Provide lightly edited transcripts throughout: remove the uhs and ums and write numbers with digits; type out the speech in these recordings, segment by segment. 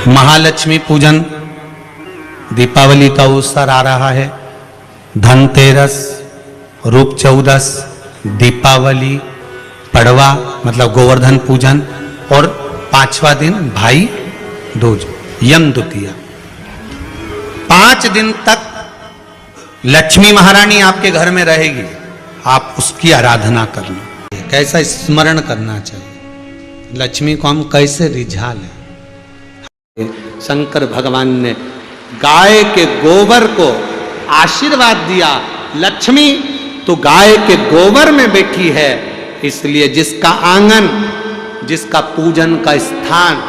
महालक्ष्मी पूजन, दीपावली का अवसर आ रहा है, धनतेरस, रूप चौदस, दीपावली, पड़वा मतलब गोवर्धन पूजन और 5वां दिन भाई दूज यम द्वितीया। 5 दिन तक लक्ष्मी महारानी आपके घर में रहेगी, आप उसकी आराधना करना, कैसा स्मरण करना चाहिए, लक्ष्मी को हम कैसे रिझा लें। शंकर भगवान ने गाय के गोबर को आशीर्वाद दिया, लक्ष्मी तो गाय के गोबर में बैठी है, इसलिए जिसका आंगन, जिसका पूजन का स्थान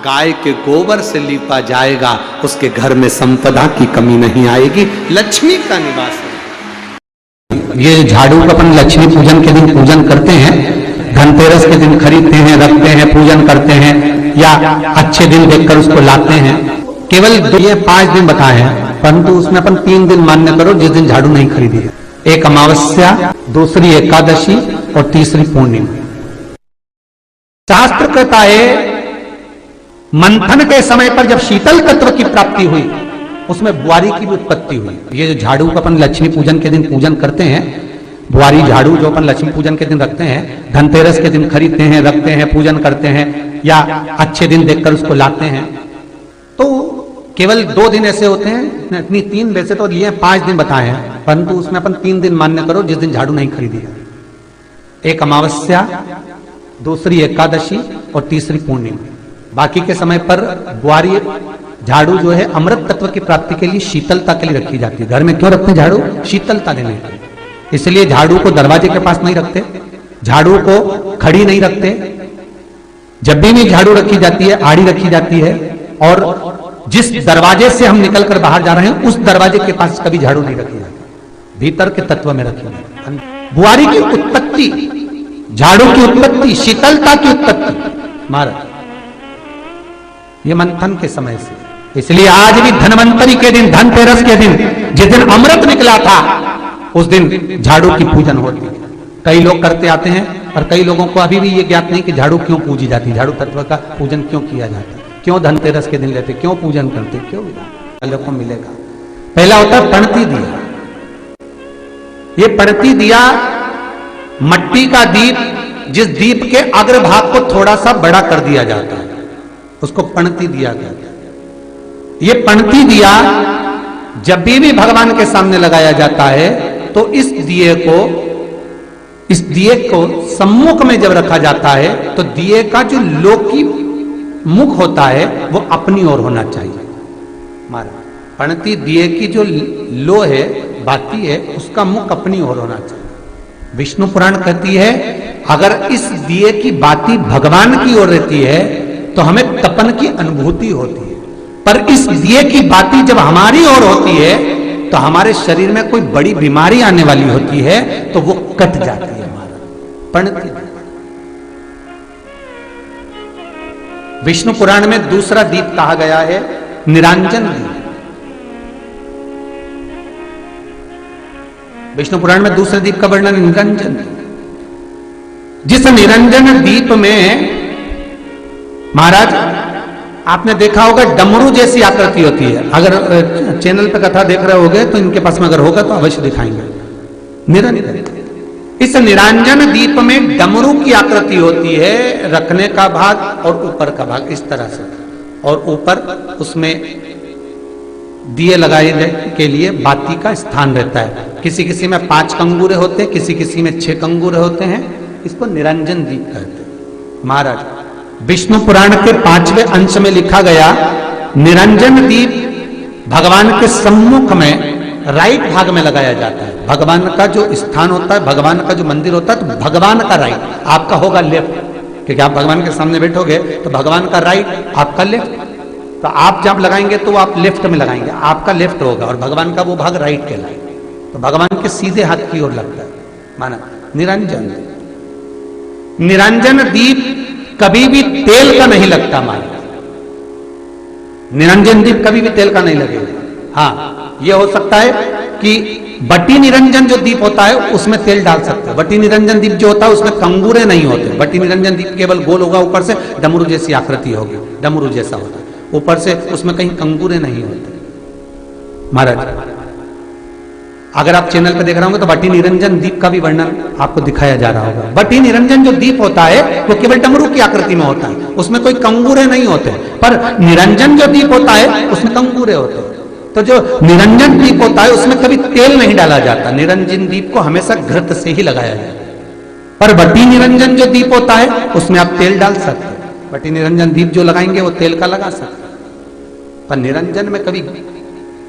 गाय के गोबर से लीपा जाएगा, उसके घर में संपदा की कमी नहीं आएगी, लक्ष्मी का निवास है। ये झाड़ू का अपन लक्ष्मी पूजन के दिन पूजन करते हैं, धनतेरस के दिन खरीदते हैं, रखते हैं, पूजन करते हैं, या अच्छे दिन देखकर उसको लाते हैं। केवल ये 5 दिन बताए हैं, परंतु उसमें अपन 3 दिन मान्य करो जिस दिन झाड़ू नहीं खरीदी है। एक अमावस्या, दूसरी एकादशी और तीसरी पूर्णिमा। शास्त्र कहता है मंथन के समय पर जब शीतल तत्व की प्राप्ति हुई, उसमें बुआरी की भी उत्पत्ति हुई। ये जो झाड़ू का अपन लक्ष्मी पूजन के दिन पूजन करते हैं, बुआरी झाड़ू जो अपन लक्ष्मी पूजन के दिन रखते हैं, धनतेरस के दिन खरीदते हैं, रखते हैं, पूजन करते हैं, या अच्छे दिन देखकर उसको लाते हैं, तो केवल 2 दिन ऐसे होते हैं, इतनी 3 वैसे तो ये 5 दिन बताए हैं, परंतु उसमें अपन 3 दिन मान्य करो जिस दिन झाड़ू नहीं खरीदी है। एक अमावस्या, दूसरी एकादशी और तीसरी पूर्णिमा। बाकी के समय पर बुआरी झाड़ू जो है अमृत तत्व की प्राप्ति के लिए, शीतलता के लिए रखी जाती है। घर में क्यों रखते हैं झाड़ू? शीतलता देने के लिए। इसलिए झाड़ू को दरवाजे के पास नहीं रखते, झाड़ू को खड़ी नहीं रखते, जब भी झाड़ू रखी जाती है आड़ी रखी जाती है, और जिस दरवाजे से हम निकलकर बाहर जा रहे हैं उस दरवाजे के पास कभी झाड़ू नहीं रखी जाती, भीतर के तत्व में रखी जाती। बुआरी की उत्पत्ति, झाड़ू की उत्पत्ति, शीतलता की उत्पत्ति महाराज ये मंथन के समय से। इसलिए आज भी धनवंतरी के दिन, धनतेरस के दिन, जिस दिन अमृत निकला था उस दिन झाड़ू की पूजन होती है। कई लोग करते आते हैं, और कई लोगों को अभी भी ये ज्ञात नहीं कि झाड़ू क्यों पूजी जाती है, झाड़ू तत्व का पूजन क्यों किया जाता है, क्यों धनतेरस के दिन लेते, क्यों पूजन करते, क्यों लोगों को मिलेगा। पहला होता है पणती दिया। ये पणती दिया मट्टी का दीप, जिस दीप के अग्रभाग को थोड़ा सा बड़ा कर दिया जाता है, उसको पणती दिया कहते हैं। ये पणती दिया जब भी भगवान के सामने लगाया जाता है तो इस दिए को सम्मुख में जब रखा जाता है तो दिए का जो लोकी मुख होता है वो अपनी ओर होना चाहिए। पणती दिए की जो लो है, बाती है, उसका मुख अपनी ओर होना चाहिए। विष्णु पुराण कहती है अगर इस दिए की बाती भगवान की ओर रहती है तो हमें तपन की अनुभूति होती है, पर इस दिए की बाती जब हमारी ओर होती है तो हमारे शरीर में कोई बड़ी बीमारी आने वाली होती है तो वो कट जाती है हमारा पणती। विष्णु पुराण में दूसरा दीप कहा गया है निरंजन दीप। विष्णु पुराण में दूसरे दीप का वर्णन निरंजन दीप। जिस निरंजन दीप में महाराज आपने देखा होगा डमरू जैसी आकृति होती है, अगर चैनल पे कथा देख रहे होगे तो इनके पास में अगर होगा तो अवश्य दिखाएंगे। निरंजन, इस निरंजन दीप में डमरू की आकृति होती है, रखने का भाग और ऊपर का भाग इस तरह से, और ऊपर उसमें दिए लगाए के लिए बाती का स्थान रहता है। किसी किसी में 5 कंगूरे होते हैं, किसी किसी में 6 कंगूरे होते हैं, इसको निरंजन दीप कहते हैं। महाराज विष्णु पुराण के 5वें अंश में लिखा गया निरंजन दीप भगवान के सम्मुख में राइट भाग में लगाया जाता है। भगवान का जो स्थान होता है, भगवान का जो मंदिर होता है, तो भगवान का राइट, आपका होगा लेफ्ट, क्योंकि आप भगवान के सामने बैठोगे तो भगवान का राइट, आपका लेफ्ट। तो आप जब लगाएंगे तो आप लेफ्ट में लगाएंगे, आपका लेफ्ट होगा, और भगवान का वो भाग राइट कहलाएगा, तो भगवान के सीधे हाथ की ओर लगता है। माना निरंजन, निरंजन दीप कभी भी तेल का नहीं लगता महाराज, निरंजन दीप कभी भी तेल का नहीं लगेगा। हाँ, यह हो सकता है कि बटी निरंजन जो दीप होता है उसमें तेल डाल सकते हैं। बटी निरंजन दीप जो होता है उसमें कंगूरे नहीं होते। बटी निरंजन दीप केवल गोल होगा, ऊपर से डमरू जैसी आकृति होगी, डमरू जैसा होता है, ऊपर से उसमें कहीं कंगूरे नहीं होते। महाराज अगर आप चैनल पर देख रहे होंगे तो बटी निरंजन दीप का भी वर्णन आपको दिखाया जा रहा होगा। बटी निरंजन जो दीप होता है वो केवल डमरू की आकृति में होता है, उसमें कोई कंगूरे नहीं होते। पर निरंजन जो दीप होता है उसमें कंगूरे होते हैं। तो जो निरंजन दीप होता है उसमें कभी तेल नहीं डाला जाता, निरंजन दीप को हमेशा घृत से ही लगाया जाता है। पर बटी निरंजन जो दीप होता है उसमें आप तेल डाल सकते हैं। बटी निरंजन दीप जो लगाएंगे वो तेल का लगा सकते हैं, पर निरंजन में कभी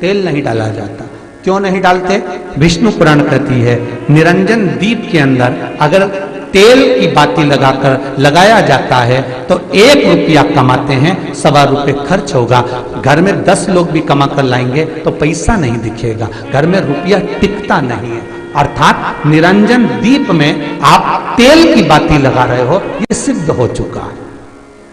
तेल नहीं डाला जाता। क्यों नहीं डालते? विष्णु पुराण कहती है निरंजन दीप के अंदर अगर तेल की बाती लगाया जाता है तो 1 रुपया कमाते हैं, 1.25 रुपये खर्च होगा। घर में 10 लोग भी कमा कर लाएंगे तो पैसा नहीं दिखेगा, घर में रुपया टिकता नहीं है। अर्थात निरंजन दीप में आप तेल की बाती लगा रहे हो, ये सिद्ध हो चुका है।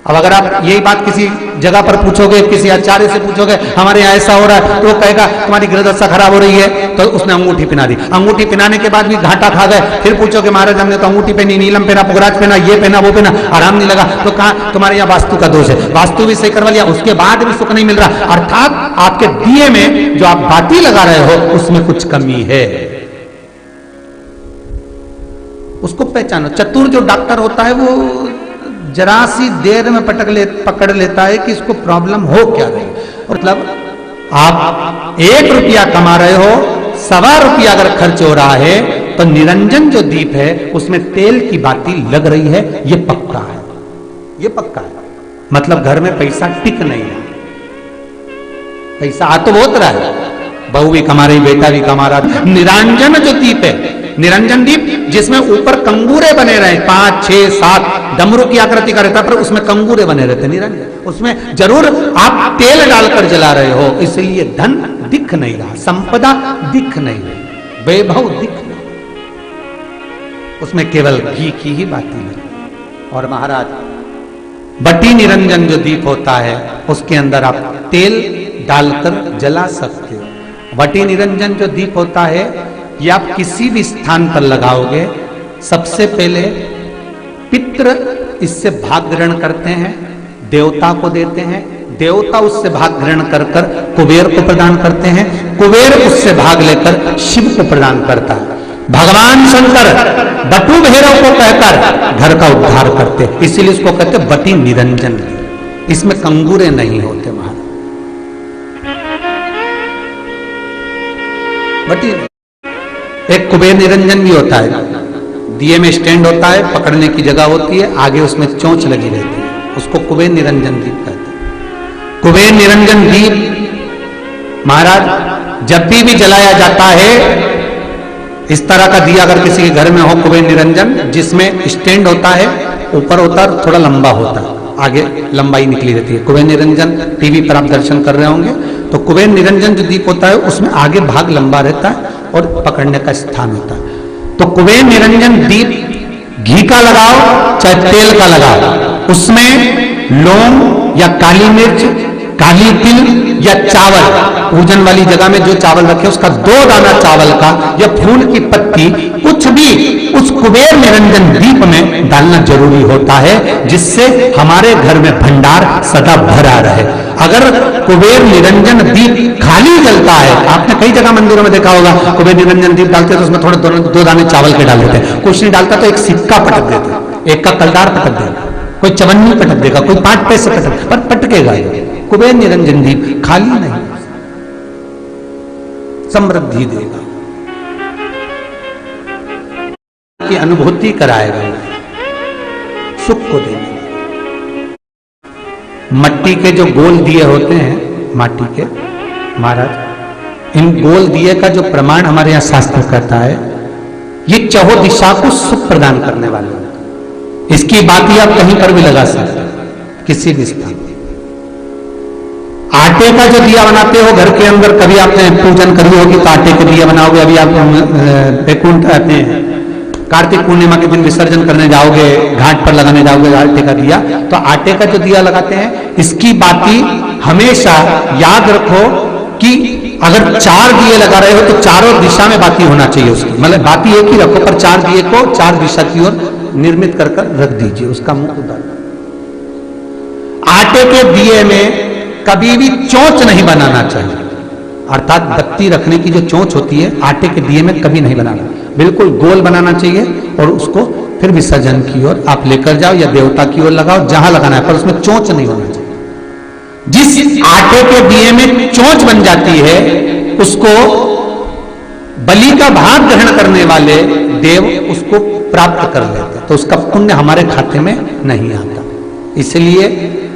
अब अगर आप यही बात किसी जगह पर पूछोगे, किसी आचार्य से पूछोगे हमारे यहाँ ऐसा हो रहा है, तो वो कहेगा तुम्हारी गृहदशा खराब हो रही है, तो उसने अंगूठी पहना दी। अंगूठी पहनाने के बाद भी घाटा खा गए। फिर पूछोगे महाराज हमने तो अंगूठी पहनी, नीलम पहना, पुगराज पहना, ये पहना, वो पहना, आराम नहीं लगा। तो कहा तुम्हारे यहाँ वास्तु का दोष है, वास्तु भी सही करवा लिया, उसके बाद भी सुख नहीं मिल रहा। अर्थात आपके दिए में जो आप बाती लगा रहे हो उसमें कुछ कमी है, उसको पहचानो। चतुर जो डॉक्टर होता है वो जरा सी देर में पकड़ लेता है कि इसको प्रॉब्लम हो क्या रही। मतलब आप 1 रुपया कमा रहे हो, 1.25 रुपया अगर खर्च हो रहा है तो निरंजन जो दीप है उसमें तेल की बाती लग रही है, ये पक्का है, ये पक्का है। मतलब घर में पैसा टिक नहीं है, पैसा आ तो बहुत रहा है, बहू भी कमा रही, बेटा भी कमा रहा। निरंजन जो दीप है, निरंजन दीप जिसमें ऊपर कंगूरे बने रहे 5, 6, 7 डमरू की आकृति का रहता, पर उसमें कंगूरे बने रहते निरंजन, उसमें जरूर आप तेल डालकर जला रहे हो, इसलिए धन दिख नहीं रहा, संपदा दिख नहीं रही, वैभव दिख नहीं, उसमें केवल घी की ही बाती है। और महाराज बटी निरंजन जो दीप होता है उसके अंदर आप तेल डालकर जला सकते हो। बटी निरंजन जो दीप होता है ये आप किसी भी स्थान पर लगाओगे, सबसे पहले पितृ इससे भाग ग्रहण करते हैं, देवता को देते हैं, देवता उससे भाग ग्रहण कर कर कुबेर को प्रदान करते हैं, कुबेर उससे भाग लेकर शिव को प्रदान करता है। भगवान शंकर बटु भैरव को कहकर घर का उद्धार करते, इसीलिए इसको कहते बटी निरंजन। इसमें कंगूरे नहीं होते महाराज। बटी एक कुबेर निरंजन भी होता है, दिए में स्टैंड होता है, पकड़ने की जगह होती है, आगे उसमें चोंच लगी रहती है, उसको कुबेर निरंजन दीप कहते हैं। कुबेर निरंजन दीप महाराज जब भी जलाया जाता है, इस तरह का दिया अगर किसी के घर में हो कुबेर निरंजन, जिसमें स्टैंड होता है, ऊपर होता है, थोड़ा लंबा होता है, आगे लंबाई निकली रहती है। कुबेर निरंजन टीवी पर आप दर्शन कर रहे होंगे तो कुबेर निरंजन जो दीप होता है उसमें आगे भाग लंबा रहता है और पकड़ने का स्थान होता है। तो कुबेर निरंजन दीप घी का लगाओ चाहे तेल का लगाओ, उसमें लौंग या काली मिर्च, काली तिल या चावल, पूजन वाली जगह में जो चावल रखे उसका 2 दाना चावल का या फूल की पत्ती, कुछ भी उस कुबेर निरंजन दीप में डालना जरूरी होता है, जिससे हमारे घर में भंडार सदा भरा रहे। अगर कुबेर निरंजन दीप खाली जलता है, आपने कई जगह मंदिरों में देखा होगा कुबेर निरंजन दीप डालते तो उसमें थोड़े 2 दाने चावल के डाल देते, कुछ नहीं डालता तो एक सिक्का पटक देते, एक का कलदार पटक देगा, कोई चवन्नी पटक देगा, कोई 5 पैसे पटक, पर पटकेगा। कुबेर निरंजन दीप खाली नहीं, समृद्धि देगा, की अनुभूति कराएगा, सुख को देगा। मट्टी के जो गोल दिए होते हैं, माटी के महाराज, इन गोल दिए का जो प्रमाण हमारे यहाँ शास्त्र कहता है, ये चौहो दिशा को सुख प्रदान करने वाले हैं। इसकी बात ही आप कहीं पर भी लगा सकते हैं, किसी भी स्थान। आटे का जो दिया बनाते हो घर के अंदर, कभी आपने पूजन करी होगी तो आटे के दिया बनाओगे। अभी आप बैकुंठ आते हैं, कार्तिक पूर्णिमा के दिन विसर्जन करने जाओगे, घाट पर लगाने जाओगे आटे का दिया, तो आटे का जो दिया लगाते हैं, इसकी बाती हमेशा याद रखो कि अगर 4 दिए लगा रहे हो तो चारों दिशा में बाती होना चाहिए उसकी, मतलब बाती एक ही रखो पर 4 दिए को 4 दिशा की ओर निर्मित कर रख दीजिए, उसका मुख उतार। आटे के दिए में कभी भी चोंच नहीं बनाना चाहिए, अर्थात बत्ती रखने की जो चोंच होती है आटे के दिए में कभी नहीं बनाना, बिल्कुल गोल बनाना चाहिए और उसको फिर विसर्जन की ओर आप लेकर जाओ या देवता की ओर लगाओ, जहां लगाना है, पर उसमें चोंच नहीं होना चाहिए। जिस आटे के दिए में चोंच बन जाती है उसको बलि का भाग ग्रहण करने वाले देव उसको प्राप्त कर लेते हैं, तो उसका पुण्य हमारे खाते में नहीं आता। इसलिए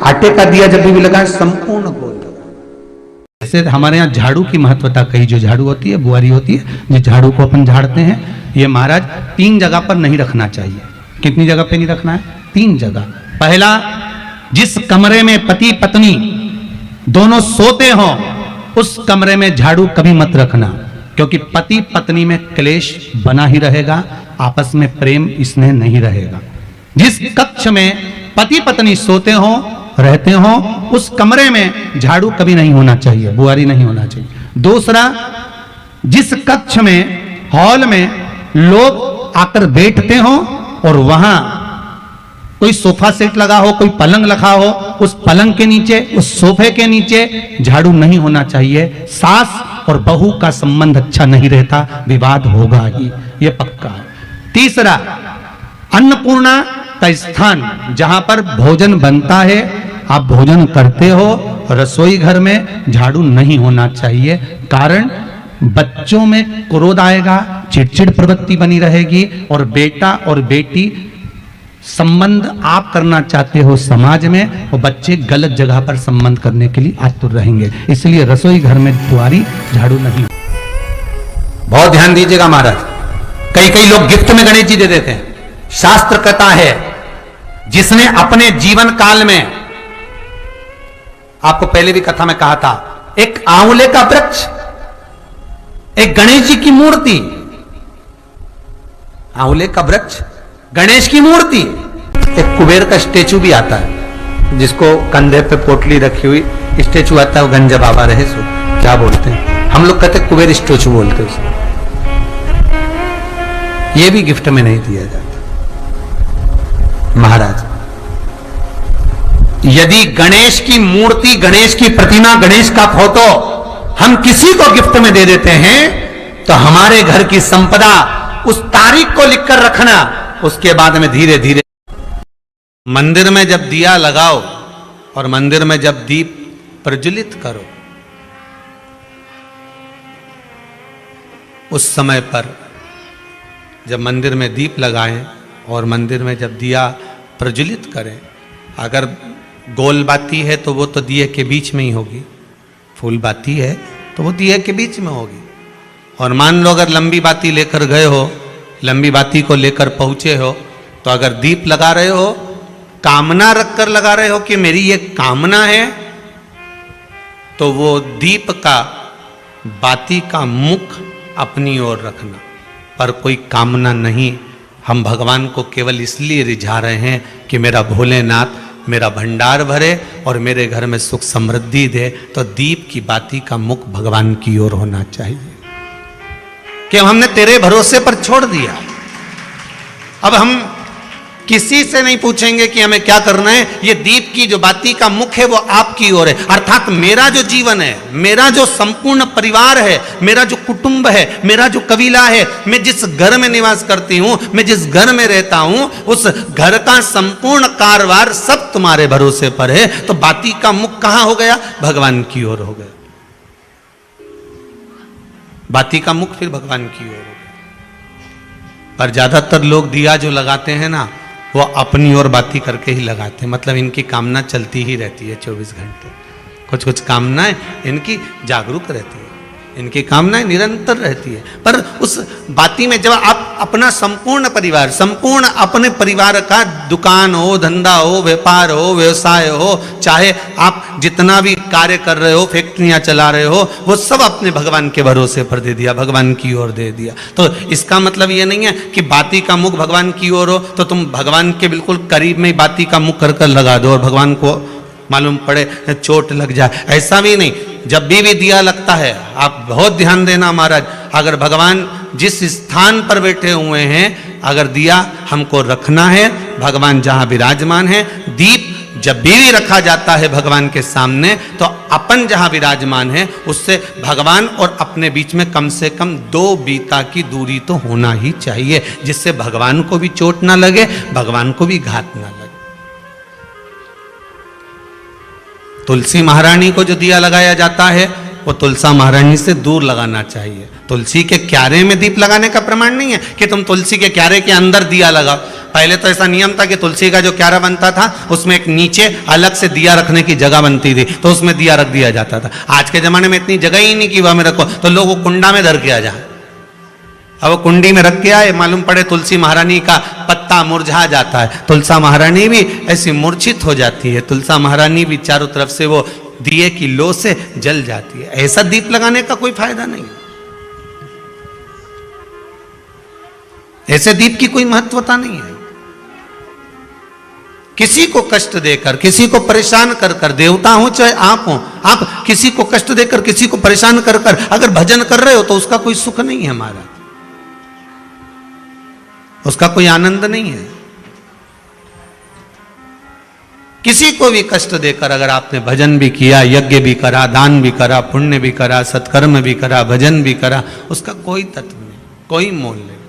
आटे का दिया जब भी लगाए संपूर्ण गोल लगाए। जैसे हमारे यहाँ झाड़ू की महत्वता कही, जो झाड़ू होती है बुआरी होती है, जिस झाड़ू को अपन झाड़ते हैं, ये महाराज 3 जगह पर नहीं रखना चाहिए। कितनी जगह पे नहीं रखना है? 3 जगह। पहला, जिस कमरे में पति पत्नी दोनों सोते हो उस कमरे में झाड़ू कभी मत रखना, क्योंकि पति पत्नी में क्लेश बना ही रहेगा, आपस में प्रेम स्नेह नहीं रहेगा। जिस कक्ष में पति पत्नी सोते हो रहते हो उस कमरे में झाड़ू कभी नहीं होना चाहिए, बुआरी नहीं होना चाहिए। दूसरा, जिस कक्ष में हॉल में लोग आकर बैठते हो और वहां कोई सोफा सेट लगा हो, कोई पलंग लगा हो, उस पलंग के नीचे, उस सोफे के नीचे झाड़ू नहीं होना चाहिए। सास और बहू का संबंध अच्छा नहीं रहता, विवाद होगा ही, ये पक्का है। तीसरा, अन्नपूर्णा का स्थान जहां पर भोजन बनता है, आप भोजन करते हो, रसोई घर में झाड़ू नहीं होना चाहिए। कारण बच्चों में क्रोध आएगा, चिड़चिड़ प्रवृत्ति बनी रहेगी और बेटा और बेटी संबंध आप करना चाहते हो समाज में, और बच्चे गलत जगह पर संबंध करने के लिए आतुर रहेंगे। इसलिए रसोई घर में बुआरी झाड़ू नहीं। बहुत ध्यान दीजिएगा महाराज, कई लोग गिफ्ट में गणेश जी दे देते हैं। शास्त्र कहता है जिसने अपने जीवन काल में, आपको पहले भी कथा में कहा था, एक आंवले का वृक्ष, एक गणेश जी की मूर्ति, आंवले का वृक्ष, गणेश की मूर्ति, एक कुबेर का स्टेचू भी आता है जिसको कंधे पे पोटली रखी हुई स्टेचू आता है, वो गंजा बाबा रहे सो क्या बोलते हैं, हम लोग कहते कुबेर स्टेचू बोलते हैं उसको। ये भी गिफ्ट में नहीं दिया जाता। महाराज, यदि गणेश की मूर्ति, गणेश की प्रतिमा, गणेश का फोटो हम किसी को गिफ्ट में दे देते हैं तो हमारे घर की संपदा, उस तारीख को लिखकर रखना, उसके बाद में धीरे धीरे मंदिर में जब दिया लगाओ और मंदिर में जब दीप प्रज्वलित करो, उस समय पर जब मंदिर में दीप लगाएं और मंदिर में जब दिया प्रज्वलित करें, अगर गोल बाती है तो वो तो दिए के बीच में ही होगी, फूल बाती है तो वो दिए के बीच में होगी। और मान लो अगर लंबी बाती लेकर गए हो, लंबी बाती को लेकर पहुंचे हो, तो अगर दीप लगा रहे हो, कामना रखकर लगा रहे हो कि मेरी ये कामना है, तो वो दीप का, बाती का मुख अपनी ओर रखना, पर कोई कामना नहीं। हम भगवान को केवल इसलिए रिझा रहे हैं कि मेरा भोलेनाथ मेरा भंडार भरे और मेरे घर में सुख समृद्धि दे, तो दीप की बाती का मुख भगवान की ओर होना चाहिए। कि हमने तेरे भरोसे पर छोड़ दिया, अब हम किसी से नहीं पूछेंगे कि हमें क्या करना है, ये दीप की जो बाती का मुख है वो आपकी ओर है। अर्थात मेरा जो जीवन है, मेरा जो संपूर्ण परिवार है, मेरा जो कुटुंब है, मेरा जो कबीला है, मैं जिस घर में निवास करती हूं, मैं जिस घर में रहता हूं, उस घर का संपूर्ण कारभार सब तुम्हारे भरोसे पर है। तो बाती का मुख कहां हो गया? भगवान की ओर हो गया। बाती का मुख फिर भगवान की ओर हो गया। पर ज्यादातर लोग दिया जो लगाते हैं ना, वो अपनी ओर बाती करके ही लगाते हैं। मतलब इनकी कामना चलती ही रहती है 24 घंटे। कुछ कुछ कामनाएं इनकी जागरूक रहती है, इनकी कामनाएं निरंतर रहती है। पर उस बाती में जब आप अपना संपूर्ण परिवार, संपूर्ण अपने परिवार का, दुकान हो, धंधा हो, व्यापार हो, व्यवसाय हो, चाहे आप जितना भी कार्य कर रहे हो, फैक्ट्रियां चला रहे हो, वो सब अपने भगवान के भरोसे पर दे दिया, भगवान की ओर दे दिया। तो इसका मतलब ये नहीं है कि बाती का मुख भगवान की ओर हो तो तुम भगवान के बिल्कुल करीब में बाती का मुख कर लगा दो और भगवान को मालूम पड़े चोट लग जाए, ऐसा भी नहीं। जब भी दिया लगता है, आप बहुत ध्यान देना महाराज, अगर भगवान जिस स्थान पर बैठे हुए हैं, अगर दिया हमको रखना है, भगवान जहां विराजमान है, दीप जब भी रखा जाता है भगवान के सामने, तो अपन जहां विराजमान है उससे भगवान और अपने बीच में कम से कम 2 बीता की दूरी तो होना ही चाहिए, जिससे भगवान को भी चोट ना लगे, भगवान को भी घात ना लगे। तुलसी महारानी को जो दिया लगाया जाता है वो तुलसा महारानी से दूर लगाना चाहिए। तुलसी के क्यारे में दीप लगाने का प्रमाण नहीं है कि तुम तुलसी के क्यारे के अंदर दिया लगाओ। पहले तो ऐसा नियम था कि तुलसी का जो क्यारा बनता था उसमें एक नीचे अलग से दिया रखने की जगह बनती थी, तो उसमें दिया रख दिया जाता था। आज के जमाने में इतनी जगह ही नहीं कि वह में रखो, तो लोग वो कुंडा में धर के आ जाए। अब वो कुंडी में रख के आए, मालूम पड़े तुलसी महारानी का पत्ता मुरझा जाता है, तुलसा महारानी भी ऐसी मूर्छित हो जाती है, तुलसा महारानी भी चारों तरफ से वो दिए की लो से जल जाती है। ऐसा दीप लगाने का कोई फायदा नहीं, ऐसे दीप की कोई महत्वता नहीं है। किसी को कष्ट देकर, किसी को परेशान कर कर, देवता हो चाहे आप हो, आप किसी को कष्ट देकर, किसी को परेशान कर कर अगर भजन कर रहे हो तो उसका कोई सुख नहीं है हमारा, उसका कोई आनंद नहीं है। किसी को भी कष्ट देकर अगर आपने भजन भी किया, यज्ञ भी करा, दान भी करा, पुण्य भी करा, सत्कर्म भी करा, भजन भी करा, उसका कोई तत्व नहीं, कोई मोल नहीं।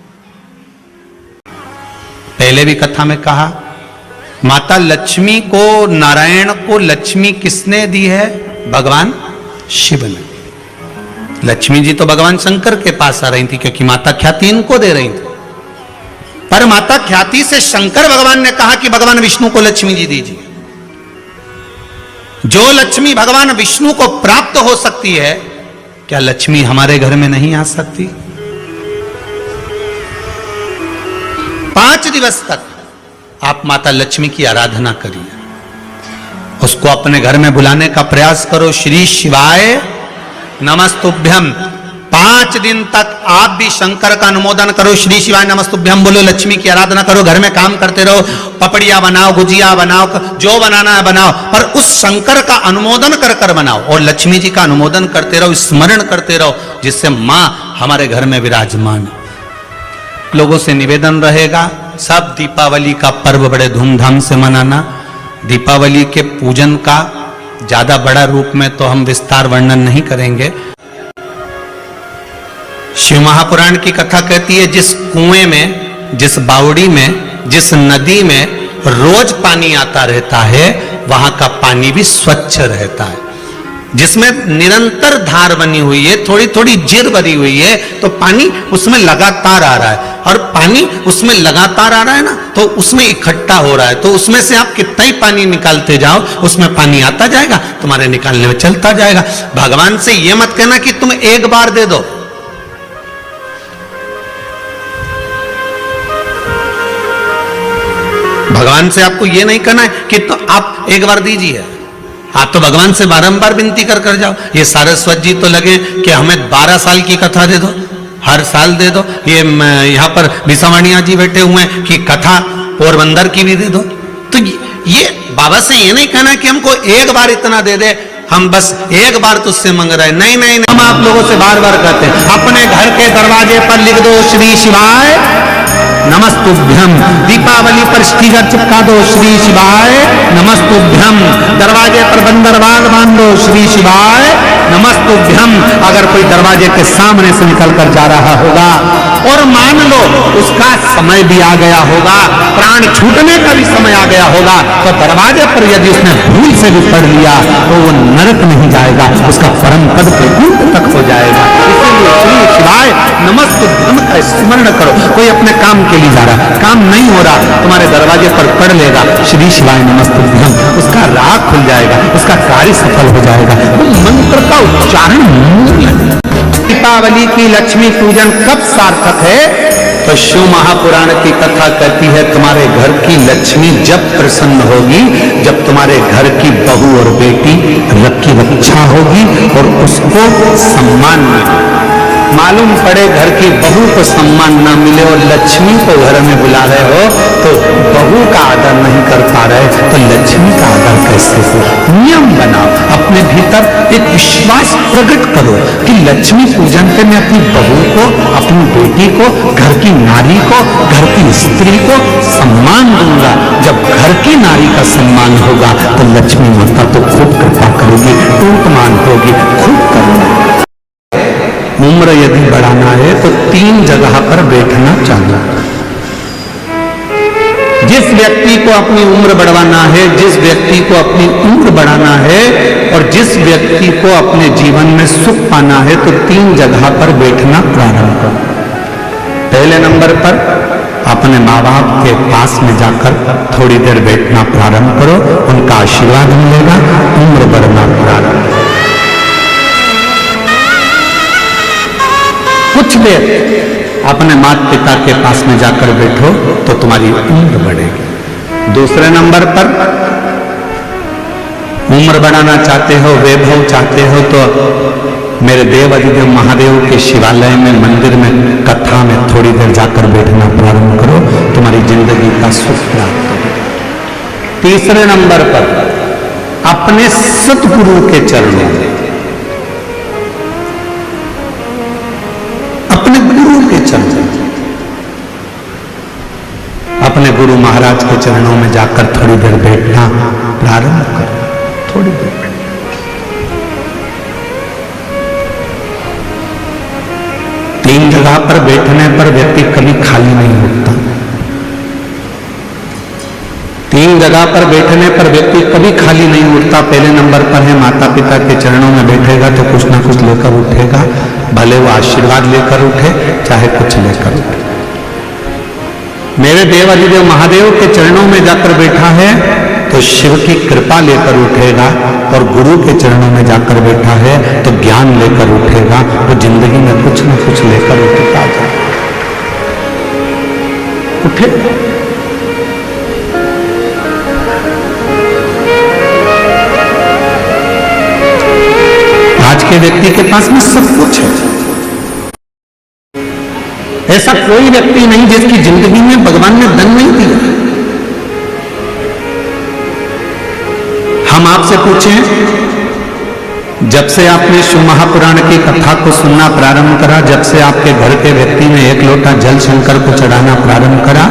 पहले भी कथा में कहा, माता लक्ष्मी को, नारायण को लक्ष्मी किसने दी है? भगवान शिव ने। लक्ष्मी जी तो भगवान शंकर के पास आ रही थी क्योंकि माता ख्याति इनको दे रही थी, पर माता ख्याति से शंकर भगवान ने कहा कि भगवान विष्णु को लक्ष्मी जी दीजिए। जो लक्ष्मी भगवान विष्णु को प्राप्त हो सकती है, क्या लक्ष्मी हमारे घर में नहीं आ सकती? 5 दिवस तक आप माता लक्ष्मी की आराधना करिए, उसको अपने घर में बुलाने का प्रयास करो। श्री शिवाय नमस्तुभ्यम। 5 दिन तक आप भी शंकर का अनुमोदन करो, श्री शिवाय नमस्तुभ्यम बोलो, लक्ष्मी की आराधना करो, घर में काम करते रहो, पपड़िया बनाओ, गुजिया बनाओ, जो बनाना है बनाओ, पर उस शंकर का अनुमोदन कर कर बनाओ और लक्ष्मी जी का अनुमोदन करते रहो, स्मरण करते रहो, जिससे मां हमारे घर में विराजमान। लोगों से निवेदन रहेगा, सब दीपावली का पर्व बड़े धूमधाम से मनाना। दीपावली के पूजन का ज्यादा बड़ा रूप में तो हम विस्तार वर्णन नहीं करेंगे। शिव महापुराण की कथा कहती है, जिस कुएं में, जिस बावड़ी में, जिस नदी में रोज पानी आता रहता है, वहां का पानी भी स्वच्छ रहता है। जिसमें निरंतर धार बनी हुई है, थोड़ी थोड़ी जीर भरी हुई है, तो पानी उसमें लगातार आ रहा है, और पानी उसमें लगातार आ रहा है ना, तो उसमें इकट्ठा हो रहा है, तो उसमें से आप कितना ही पानी निकालते जाओ, उसमें पानी आता जाएगा, तुम्हारे निकालने में चलता जाएगा। भगवान से यह मत कहना कि तुम एक बार दे दो। भगवान से आपको यह नहीं कहना है कि तो आप एक बार दीजिए, आप तो भगवान से बारंबार विनती कर कर जाओ। ये सारस्वत जी तो लगे कि हमें 12 साल की कथा दे दो, हर साल दे दो। ये यहाँ पर बिसावाणिया जी बैठे हुए हैं कि कथा पोरबंदर की भी दे दो। तो ये बाबा से ये नहीं कहना कि हमको एक बार इतना दे दे, हम बस एक बार तुझसे मांग रहे हैं। नहीं नहीं नहीं, हम आप लोगों से बार बार कहते हैं, अपने घर के दरवाजे पर लिख दो श्री शिवाय नमस्तुभ्यम। दीपावली पर स्टीकर चिपका दो, श्री शिवाय नमस्तुभ्यम। दरवाजे पर बंदरबाग बांध दो, श्री शिवाय नमस्तुभ्यम। अगर कोई दरवाजे के सामने से निकल कर जा रहा होगा और मान लो उसका समय भी आ गया होगा, प्राण छूटने का भी समय आ गया होगा, तो दरवाजे पर यदि उसने भूल से भी पढ़ लिया तो वो नरक नहीं जाएगा, उसका परम पद वैकुंठ तक हो जाएगा। इसलिए श्री शिवाय नमस्तुभ्यम का स्मरण करो। कोई अपने काम के लिए जा रहा, काम नहीं हो रहा, तुम्हारे दरवाजे पर पढ़ लेगा श्री शिवाय नमस्तुभ्यम, उसका राह खुल जाएगा, उसका कार्य सफल हो जाएगा। तो मंत्र का उच्चारण मूल है। दीपावली की लक्ष्मी पूजन कब सार्थक है? तो शिव महापुराण की कथा कहती है, तुम्हारे घर की लक्ष्मी जब प्रसन्न होगी, जब तुम्हारे घर की बहू और बेटी की रक्षा होगी और उसको सम्मान मिले। मालूम पड़े घर की बहू को सम्मान ना मिले और लक्ष्मी को घर में बुला रहे हो, तो बहू का आदर नहीं कर पा रहे, तो लक्ष्मी का आदर कैसे हो? नियम बनाओ, अपने भीतर एक विश्वास प्रकट करो कि लक्ष्मी पूजन पे मैं अपनी बहू को, अपनी बेटी को, घर की नारी को, घर की स्त्री को सम्मान दूंगा। जब घर की नारी का सम्मान होगा तो लक्ष्मी माता तो खूब कृपा करेगी, टूटमान होगी, खूब करेगी। उम्र यदि बढ़ाना है तो 3 जगह पर बैठना चाहिए। जिस व्यक्ति को अपनी उम्र बढ़वाना है, जिस व्यक्ति को अपनी उम्र बढ़ाना है और जिस व्यक्ति को अपने जीवन में सुख पाना है तो 3 जगह पर बैठना प्रारंभ करो। पहले नंबर पर अपने माँ बाप के पास में जाकर थोड़ी देर बैठना प्रारंभ करो, उनका आशीर्वाद मिलेगा, उम्र बढ़ना प्रारंभ करो। कुछ देर अपने माता पिता के पास में जाकर बैठो तो तुम्हारी उम्र बढ़ेगी। दूसरे नंबर पर उम्र बढ़ाना चाहते हो, वैभव चाहते हो तो मेरे देव अधिदेव महादेव के शिवालय में, मंदिर में, कथा में थोड़ी देर जाकर बैठना प्रारंभ करो, तुम्हारी जिंदगी का सुख प्राप्त होगा। तीसरे नंबर पर अपने सतगुरु के चरणों में, अपने गुरु के चरणों, अपने गुरु महाराज के चरणों में जाकर थोड़ी देर बैठना प्रारंभ करो, थोड़ी देर। 3 जगह पर बैठने पर व्यक्ति कभी खाली नहीं होता। 3 जगह पर बैठने पर व्यक्ति कभी खाली नहीं उठता। पहले नंबर पर है माता पिता के चरणों में बैठेगा तो कुछ ना कुछ लेकर उठेगा, भले वो आशीर्वाद लेकर उठे चाहे कुछ लेकर उठे। मेरे देव अधिदेव महादेव के चरणों में जाकर बैठा है तो शिव की कृपा लेकर उठेगा, और गुरु के चरणों में जाकर बैठा है तो ज्ञान लेकर उठेगा। वो जिंदगी में कुछ ना कुछ लेकर उठता जाए, उठे। आज के व्यक्ति के पास में सब कुछ है। ऐसा कोई व्यक्ति नहीं जिसकी जिंदगी में भगवान ने धन नहीं दिया। हम आपसे पूछें, जब से आपने शिव महापुराण की कथा को सुनना प्रारंभ करा, जब से आपके घर के व्यक्ति ने 1 लोटा जल शंकर को चढ़ाना प्रारंभ करा,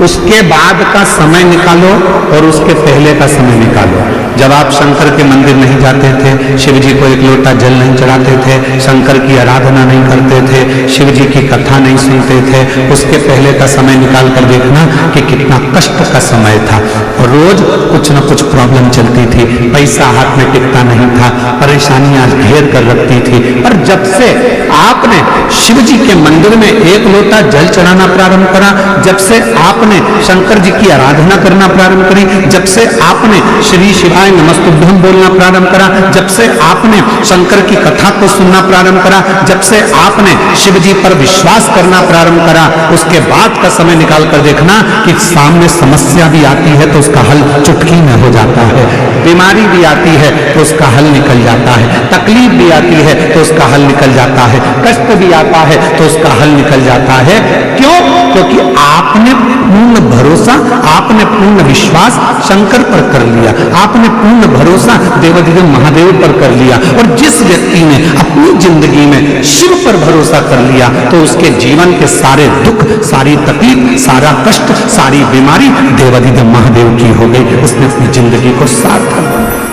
उसके बाद का समय निकालो और उसके पहले का समय निकालो। जब आप शंकर के मंदिर नहीं जाते थे, शिव जी को 1 लोटा जल नहीं चढ़ाते थे, शंकर की आराधना नहीं करते थे, शिव जी की कथा नहीं सुनते थे, उसके पहले का समय निकाल कर देखना कि कितना कष्ट का समय था। और रोज कुछ न कुछ प्रॉब्लम चलती थी, पैसा हाथ में टिकता नहीं था, परेशानियां घेर कर रखती थी। पर जब से आपने शिव जी के मंदिर में 1 लोटा जल चढ़ाना प्रारंभ करा, जब से आपने शंकर जी की आराधना करना प्रारंभ करी, जब से आपने श्री शिवाय नमस्तुभ्यम बोलना प्रारंभ करा, जब से आपने शंकर की कथा को सुनना प्रारंभ करा, जब से आपने शिव जी पर विश्वास करना प्रारंभ करा, उसके बाद का समय निकाल कर देखना कि सामने समस्या भी आती है तो उसका हल चुटकी में हो जाता है, बीमारी भी आती है तो उसका हल निकल जाता है, तकलीफ भी आती है तो उसका हल निकल जाता है, कष्ट भी आता है तो उसका हल निकल जाता है। क्यों? क्योंकि आपने पूर्ण भरोसा, आपने पूर्ण विश्वास शंकर पर कर लिया, आपने पूर्ण भरोसा देवाधिदेव महादेव पर कर लिया। और जिस व्यक्ति ने अपनी जिंदगी में शिव पर भरोसा कर लिया तो उसके जीवन के सारे दुख, सारी तकलीफ, सारा कष्ट, सारी बीमारी देवाधिदेव महादेव की हो गई। उसने अपनी जिंदगी को सार्थक बनाया।